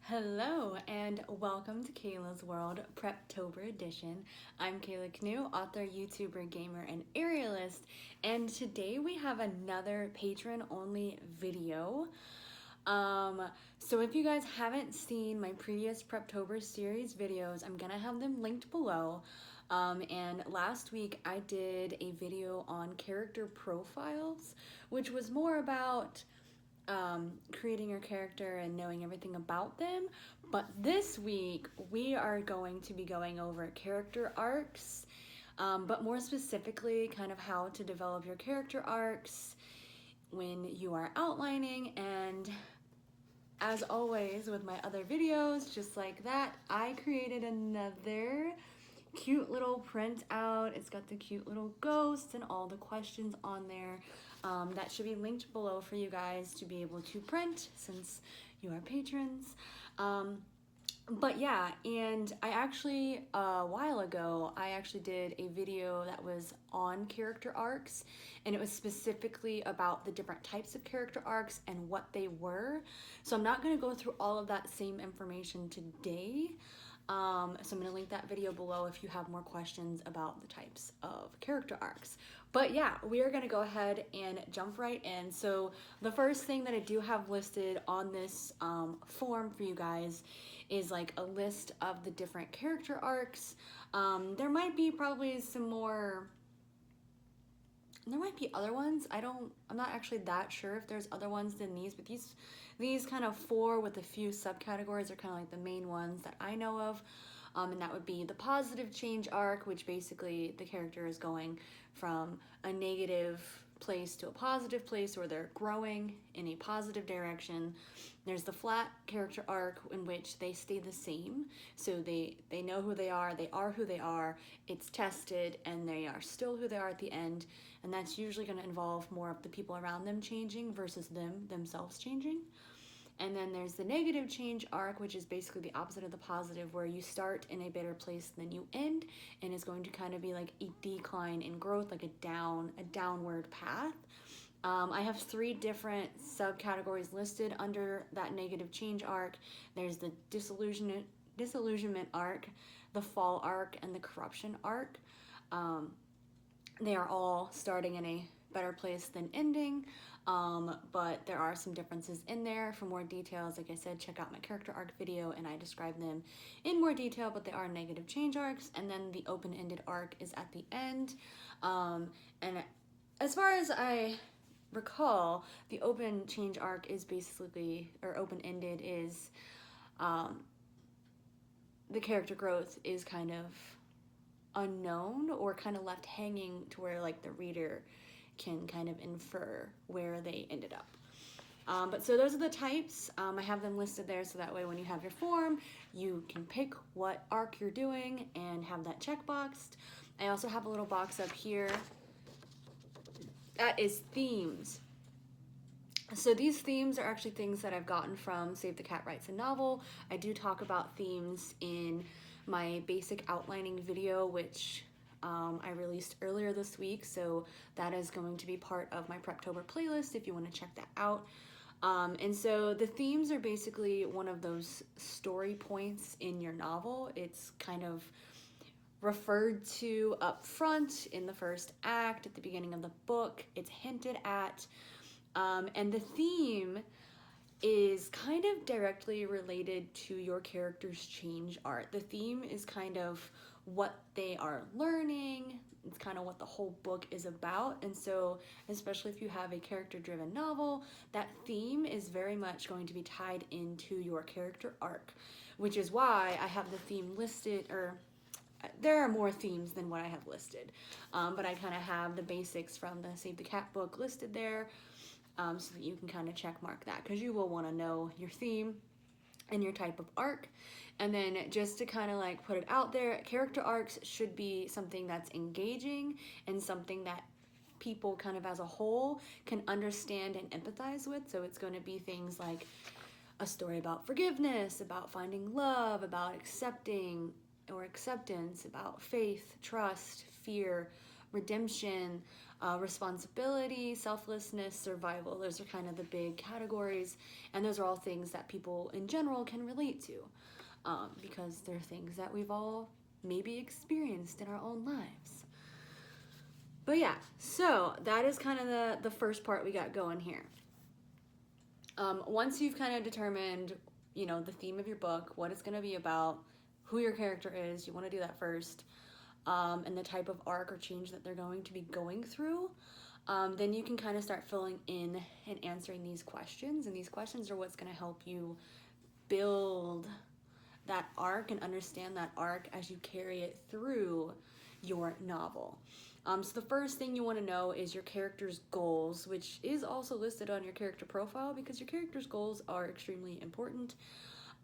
Hello and welcome to Kayla's World Preptober Edition. I'm Kayla Canoe, author, YouTuber, gamer, and aerialist, and today we have another patron-only video. So if you guys haven't seen my previous Preptober series videos, I'm gonna have them linked below. And last week I did a video on character profiles, which was more about creating your character and knowing everything about them. But this week we are going to be going over character arcs, but more specifically kind of how to develop your character arcs when you are outlining. And as always with my other videos, just like that, I created another cute little printout. It's got the cute little ghosts and all the questions on there. That should be linked below for you guys to be able to print since you are patrons. But yeah, and I actually, a while ago, I actually did a video that was on character arcs, and it was specifically about the different types of character arcs and what they were. So I'm not going to go through all of that same information today. So I'm going to link that video below if you have more questions about the types of character arcs. But yeah, we are going to go ahead and jump right in. So the first thing that I do have listed on this form for you guys is like a list of the different character arcs. There might be probably some more, there might be other ones. I'm not actually that sure if there's other ones than these, but these kind of four with a few subcategories are kind of like the main ones that I know of. And that would be the positive change arc, which basically the character is going from a negative place to a positive place, where they're growing in a positive direction. There's the flat character arc, in which they stay the same. So they know who they are who they are, it's tested, and they are still who they are at the end. And that's usually going to involve more of the people around them changing versus themselves changing. And then there's the negative change arc, which is basically the opposite of the positive, where you start in a better place than you end, and it's going to kind of be like a decline in growth, like a downward path. I have three different subcategories listed under that negative change arc. There's the disillusionment arc, the fall arc, and the corruption arc. They are all starting in a better place than ending, but there are some differences in there. For more details, like I said, check out my character arc video, and I describe them in more detail, but they are negative change arcs. And then the open-ended arc is at the end. And as far as I recall, the open change arc is basically, or open-ended is, the character growth is kind of unknown or kind of left hanging to where like the reader can kind of infer where they ended up. But so those are the types. I have them listed there, so that way when you have your form, you can pick what arc you're doing and have that checkboxed. I also have a little box up here that is themes. So these themes are actually things that I've gotten from Save the Cat Writes a Novel. I do talk about themes in my basic outlining video, which I released earlier this week, so that is going to be part of my Preptober playlist if you want to check that out. And so the themes are basically one of those story points in your novel. It's kind of referred to up front in the first act, at the beginning of the book. It's hinted at, and the theme is kind of directly related to your character's change arc. The theme is kind of what they are learning. It's kind of what the whole book is about. And so, especially if you have a character-driven novel, that theme is very much going to be tied into your character arc, which is why I have the theme listed, or there are more themes than what I have listed. But I kind of have the basics from the Save the Cat book listed there, so that you can kind of check mark that, because you will want to know your theme and your type of arc. And then just to kind of like put it out there, character arcs should be something that's engaging and something that people kind of as a whole can understand and empathize with. So it's going to be things like a story about forgiveness, about finding love, about accepting or acceptance, about faith, trust, fear, redemption, responsibility, selflessness, survival. Those are kind of the big categories, and those are all things that people in general can relate to, because they're things that we've all maybe experienced in our own lives. But yeah, so that is kind of the first part we got going here. Once you've kind of determined, you know, the theme of your book, what it's going to be about, who your character is, you want to do that first, and the type of arc or change that they're going to be going through, then you can kind of start filling in and answering these questions. And these questions are what's going to help you build that arc and understand that arc as you carry it through your novel. So the first thing you want to know is your character's goals, which is also listed on your character profile because your character's goals are extremely important.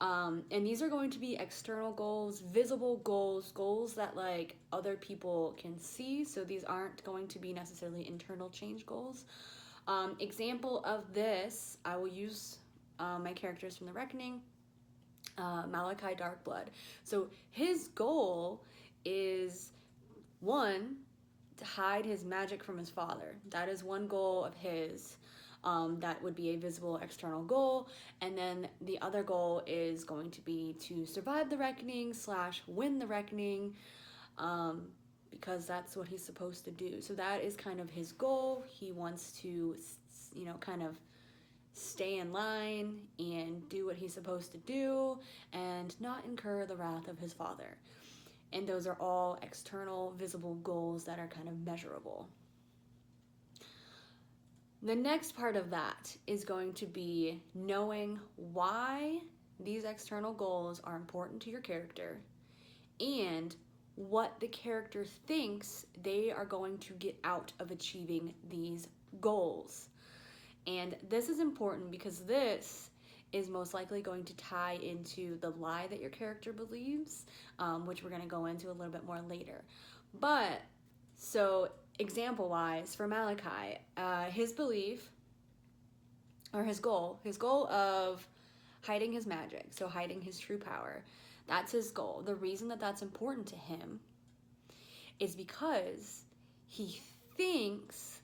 And these are going to be external goals, visible goals, goals that like other people can see. So these aren't going to be necessarily internal change goals. Example of this, I will use my characters from The Reckoning, Malachi Darkblood. So his goal is, one, to hide his magic from his father. That is one goal of his. That would be a visible external goal. And then the other goal is going to be to survive the reckoning / win the reckoning, because that's what he's supposed to do. So that is kind of his goal. He wants to, you know, kind of stay in line and do what he's supposed to do and not incur the wrath of his father. And those are all external, visible goals that are kind of measurable. The next part of that is going to be knowing why these external goals are important to your character and what the character thinks they are going to get out of achieving these goals. And this is important because this is most likely going to tie into the lie that your character believes, which we're going to go into a little bit more later. But, so example-wise, for Malachi, his belief, or his goal of hiding his magic, so hiding his true power, that's his goal. The reason that that's important to him is because he thinks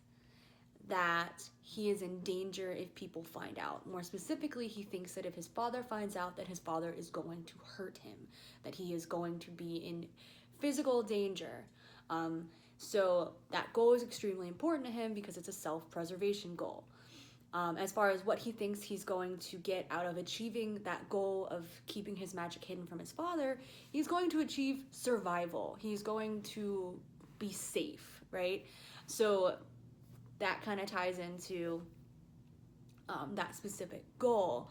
that he is in danger if people find out. More specifically, he thinks that if his father finds out, that his father is going to hurt him, that he is going to be in physical danger. So that goal is extremely important to him because it's a self-preservation goal. As far as what he thinks he's going to get out of achieving that goal of keeping his magic hidden from his father, he's going to achieve survival. He's going to be safe, right? So that kind of ties into that specific goal.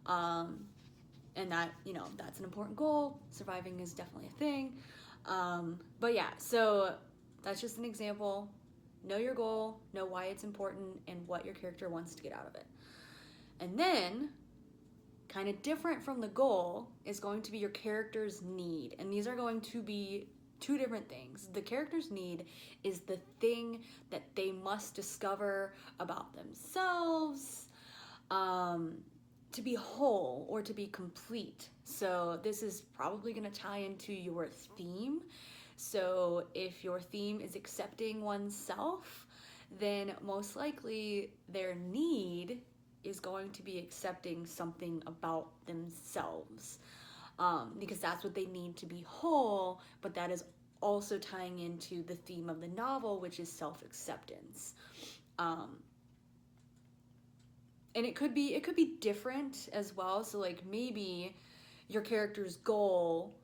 And that, you know, that's an important goal. Surviving is definitely a thing. But yeah, so that's just an example. Know your goal, know why it's important, and what your character wants to get out of it. And then, kind of different from the goal, is going to be your character's need. And these are going to be two different things. The character's need is the thing that they must discover about themselves to be whole or to be complete. So this is probably going to tie into your theme. So if your theme is accepting oneself, then most likely their need is going to be accepting something about themselves. Because that's what they need to be whole, but that is also tying into the theme of the novel, which is self-acceptance. And it could be different as well. So like maybe your character's goal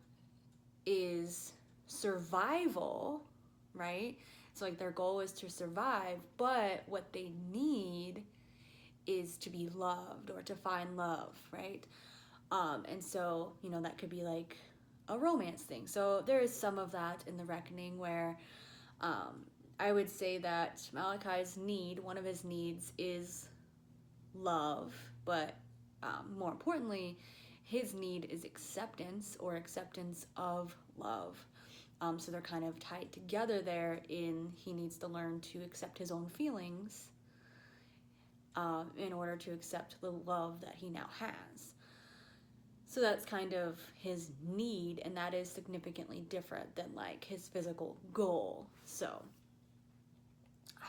is survival, right? So like their goal is to survive, but what they need is to be loved or to find love, right? And so, you know, that could be like a romance thing. So there is some of that in The Reckoning where I would say that Malachi's need, one of his needs is love, but more importantly, his need is acceptance or acceptance of love. So they're kind of tied together there in he needs to learn to accept his own feelings in order to accept the love that he now has. So that's kind of his need, and that is significantly different than like his physical goal. So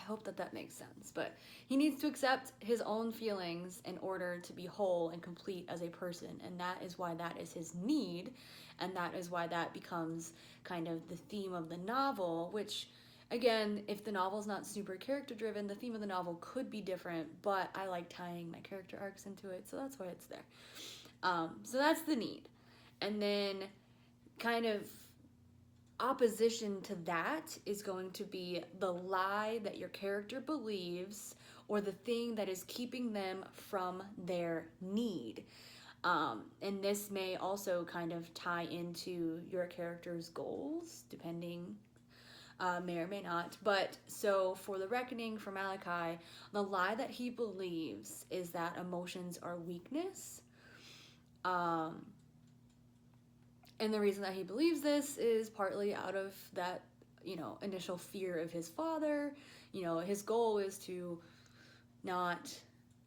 hope that that makes sense, but he needs to accept his own feelings in order to be whole and complete as a person, and that is why that is his need, and that is why that becomes kind of the theme of the novel, which, again, if the novel's not super character driven, the theme of the novel could be different, but I like tying my character arcs into it, so that's why it's there. So that's the need. And then kind of opposition to that is going to be the lie that your character believes, or the thing that is keeping them from their need. And this may also kind of tie into your character's goals, depending, may or may not. But so for the reckoning, for Malachi, the lie that he believes is that emotions are weakness. And the reason that he believes this is partly out of that, initial fear of his father. His goal is to not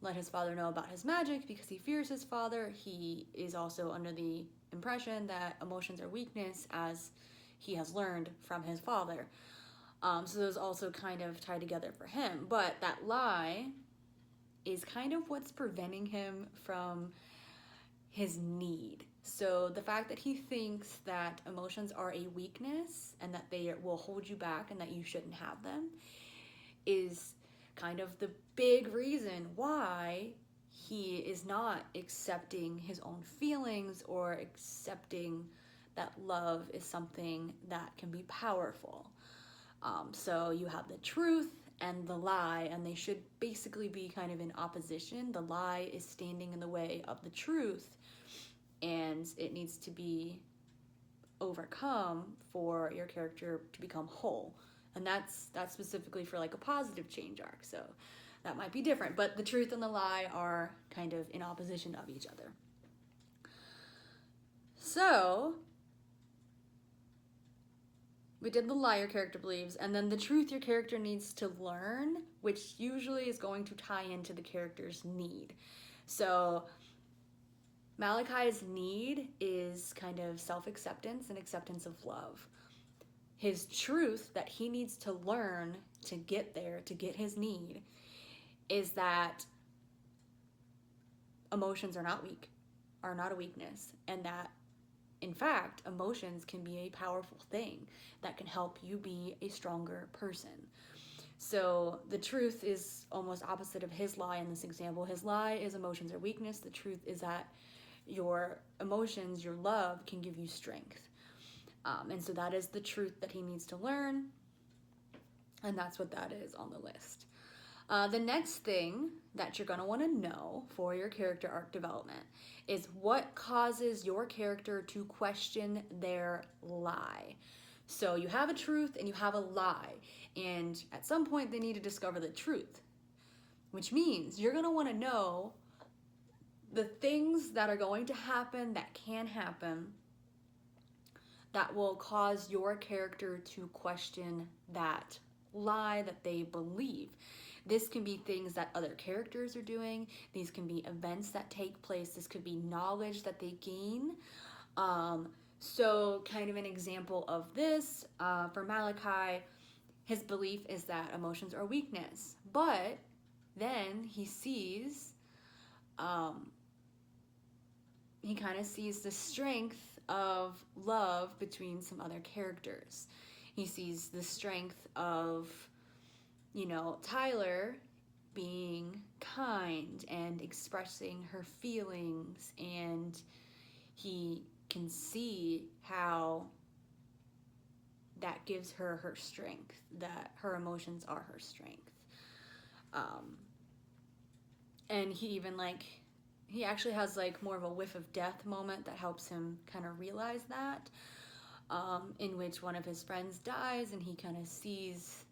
let his father know about his magic because he fears his father. He is also under the impression that emotions are weakness, as he has learned from his father. So those also kind of tie together for him. But that lie is kind of what's preventing him from his need. So the fact that he thinks that emotions are a weakness and that they will hold you back and that you shouldn't have them is kind of the big reason why he is not accepting his own feelings or accepting that love is something that can be powerful. So you have the truth and the lie, and they should basically be kind of in opposition. The lie is standing in the way of the truth, and it needs to be overcome for your character to become whole. And that's specifically for like a positive change arc, so that might be different, but the truth and the lie are kind of in opposition of each other. So we did the lie your character believes, and then the truth your character needs to learn, which usually is going to tie into the character's need. So Malachi's need is kind of self-acceptance and acceptance of love. His truth that he needs to learn to get there, to get his need, is that emotions are not a weakness, and that, in fact, emotions can be a powerful thing that can help you be a stronger person. So the truth is almost opposite of his lie in this example. His lie is emotions are weakness. The truth is that your emotions, your love, can give you strength. And so that is the truth that he needs to learn, and that's what that is on the list. The next thing that you're going to want to know for your character arc development is what causes your character to question their lie. So you have a truth and you have a lie, and at some point they need to discover the truth, which means you're going to want to know the things that are going to happen, that can happen, that will cause your character to question that lie that they believe. This can be things that other characters are doing. These can be events that take place. This could be knowledge that they gain. So kind of an example of this, for Malachi, his belief is that emotions are weakness. But then he sees, he kind of sees the strength of love between some other characters. He sees the strength of, Tyler being kind and expressing her feelings, and he can see how that gives her her strength, that her emotions are her strength. And he even he actually has more of a whiff of death moment that helps him kind of realize that, in which one of his friends dies, and he kind of sees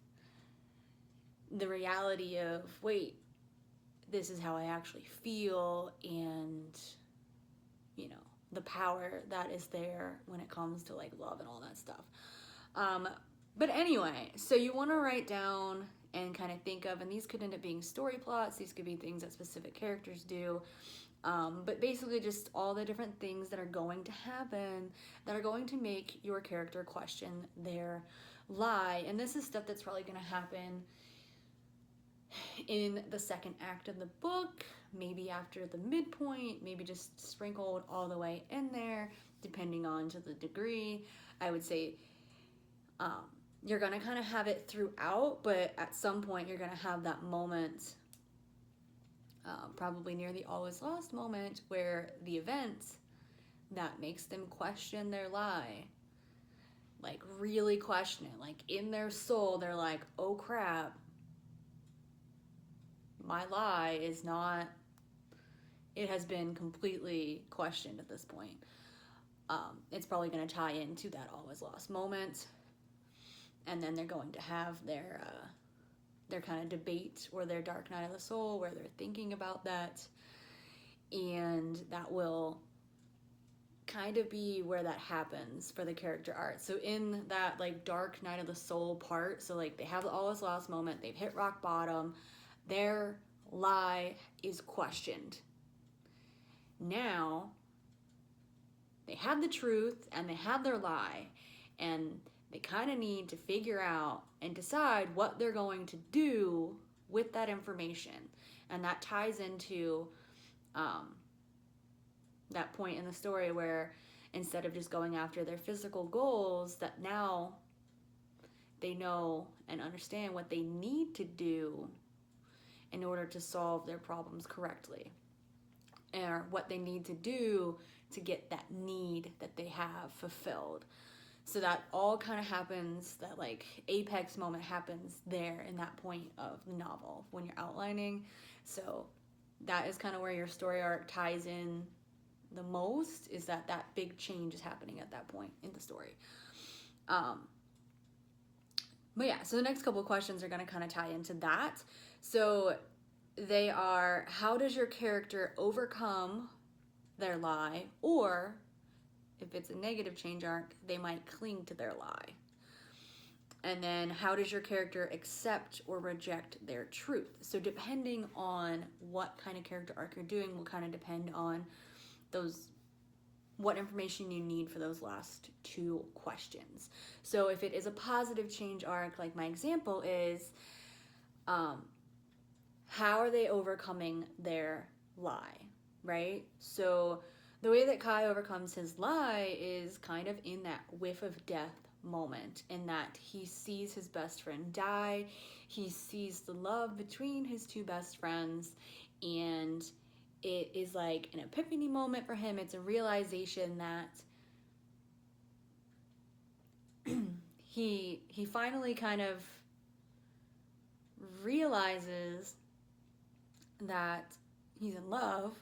the reality of, wait, this is how I actually feel, and the power that is there when it comes to love and all that stuff. But anyway, so you want to write down and kind of think of, and these could end up being story plots, these could be things that specific characters do, but basically just all the different things that are going to happen that are going to make your character question their lie. And this is stuff that's probably going to happen in the second act of the book, maybe after the midpoint, maybe just sprinkled all the way in there, depending on to the degree. I would say you're gonna kind of have it throughout, but at some point you're gonna have that moment, probably near the all is lost moment, where the event that makes them question their lie, like really question it, like in their soul, they're like, oh crap, my lie is not, it has been completely questioned at this point. It's probably going to tie into that all is lost moment, and then they're going to have their kind of debate or their dark night of the soul where they're thinking about that, and that will kind of be where that happens for the character art. So in that like dark night of the soul part, so like they have the all is lost moment, they've hit rock bottom, their lie is questioned. Now they have the truth and they have their lie, and they kind of need to figure out and decide what they're going to do with that information. And that ties into that point in the story where instead of just going after their physical goals, that now they know and understand what they need to do in order to solve their problems correctly, or what they need to do to get that need that they have fulfilled. So that all kind of happens, that like apex moment happens there in that point of the novel when you're outlining. So that is kind of where your story arc ties in the most, is that big change is happening at that point in the story. But yeah, so the next couple of questions are going to kind of tie into that. So they are, how does your character overcome their lie? Or if it's a negative change arc, they might cling to their lie. And then how does your character accept or reject their truth? So depending on what kind of character arc you're doing will kind of depend on those, what information you need for those last two questions. So if it is a positive change arc, like my example is, how are they overcoming their lie, right? So the way that Kai overcomes his lie is kind of in that whiff of death moment, in that he sees his best friend die, he sees the love between his two best friends, and it is like an epiphany moment for him. It's a realization that he finally kind of realizes that he's in love.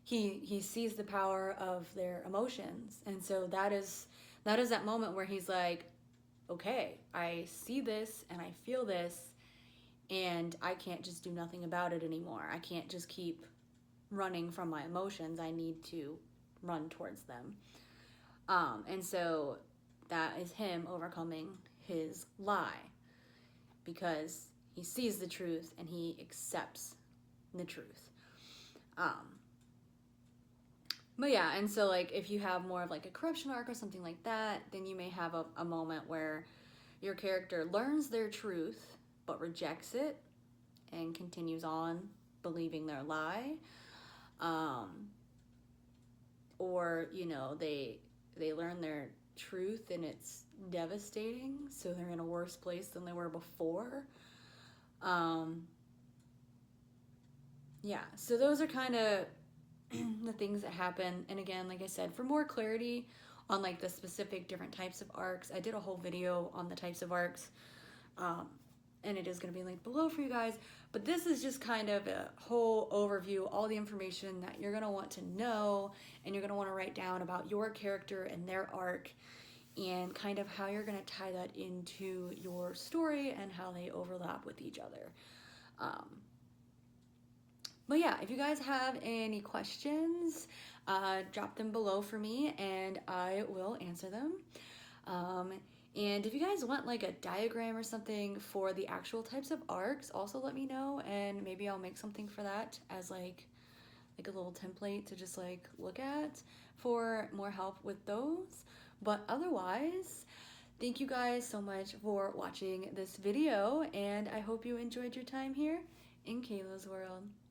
He sees the power of their emotions, and so that is that moment where he's like, okay, I see this and I feel this, and I can't just do nothing about it anymore. I can't just keep running from my emotions. I need to run towards them. And so that is him overcoming his lie, because he sees the truth and he accepts the truth. But yeah, and so like if you have more of like a corruption arc or something like that, then you may have a moment where your character learns their truth but rejects it and continues on believing their lie. Or, you know, they learn their truth and it's devastating, so they're in a worse place than they were before. Yeah, so those are kind of the things that happen. And again, like I said, for more clarity on like the specific different types of arcs, I did a whole video on the types of arcs, and it is going to be linked below for you guys. But this is just kind of a whole overview, all the information that you're going to want to know and you're going to want to write down about your character and their arc, and kind of how you're going to tie that into your story and how they overlap with each other. But yeah, if you guys have any questions, drop them below for me and I will answer them. And if you guys want like a diagram or something for the actual types of arcs, also let me know, and maybe I'll make something for that as like a little template to just like look at for more help with those. But otherwise, Thank you guys so much for watching this video, and I hope you enjoyed your time here in Kayla's world.